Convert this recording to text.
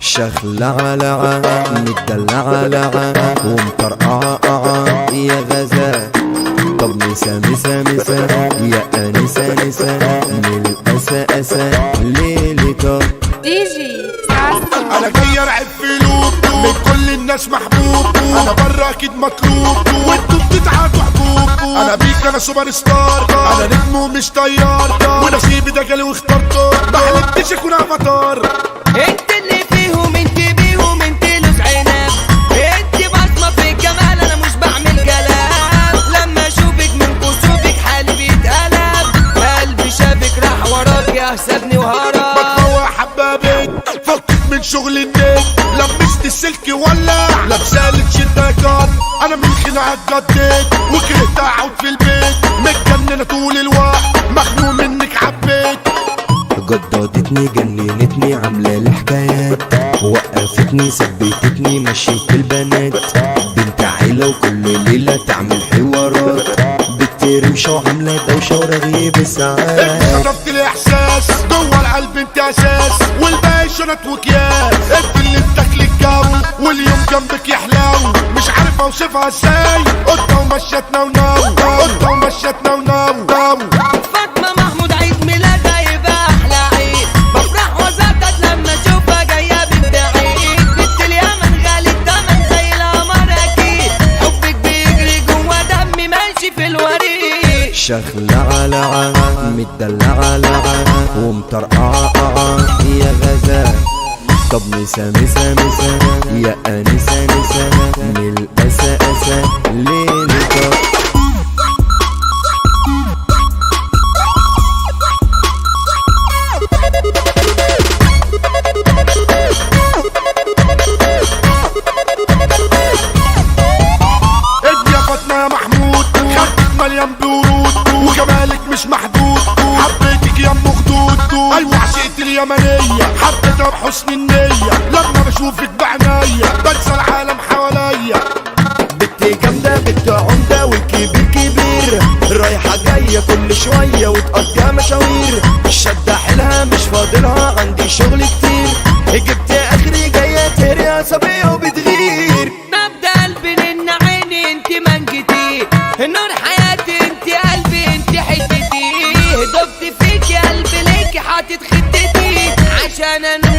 شخلعلعة مدلعلعة ومطرقعة يا غزال. طب مسا مسا مسا يا أنسة نسا من الأسى أسى ليلتك دي جي ساسو. انا جاي ارعب في لوب من كل الناس محبوب، انا بره اكيد مطلوب وانتوا بتتعاتوا حبوب. انا بيك انا سوبر ستار، انا نجم ومش طيار، ونصيبي ده جالي واخترته، ما حلمتش اكون افاتار. انت اللي فيهم انت بيهم انت لوز عنب، انت بصمة في الجمال انا مش بعمل كلام. لما اشوفك من كسوفك حالي بيتقلب، قلبي شافك راح وراك يا حسابني وهرب. بتفوق حبابك فكك من شغل النت، لمست السلك ولع لابسالك شداكات. انا من خناقك جديت وكرهت اقعد في البيت، متجننة طول الوقت مخنوق منك عبيت. جددتني جننتني عاملة الحكايات، وقفتني ثبتتني مشيت البنات. بنت عيلة وكل ليلة تعمل حوارات، بترمشة وعاملة دوشة ورغيب الساعات. انت خطفت الاحساس جوه القلب انت اساس، والباقي شنط وكياس. انت اللي بتاكل الجو واليوم جنبك يحلو، مش عارف اوصفها ازاي. قطة ومشيتنا ونو، قطة ومشيتنا ونو. فاطمة محمود عيد ميلادها يبقى احلى عيد، بفرح وزقطط لما اشوفها جاية بنت عيد. بنت اليمن غالي التمن زي القمر اكيد، حبك بيجري جوا دمي ماشي في الوريد. شخلعلعة مدلعلعة ومطرقعة يا غزال. طب مسا مسا مسا يا أنسة نسا من الأسى أسى ليلتك. ادي يا فاطمة يا محمود، خدك مليان بورود وجمالك مش محدود. حبيتك يا ام خدود، ايوه عشقت اليمنية، حبيتها بحسن النية. لما بشوفك بعناية بنسى العالم حواليا. بنت جامدة بنت عمدة والكبير كبير، رايحة جاية كل شوية وتقضيها مشاوير. شدة حيلها مش فاضلها عندي شغل كتير، جبت اخري جاية تهري عصبية وبتغير. نبض قلبي لان عيني انت منجتي، نور حياتي انت قلبي انت حتتي. دبت فيك يا قلبي ليكي حاطط خدتي، عشان انا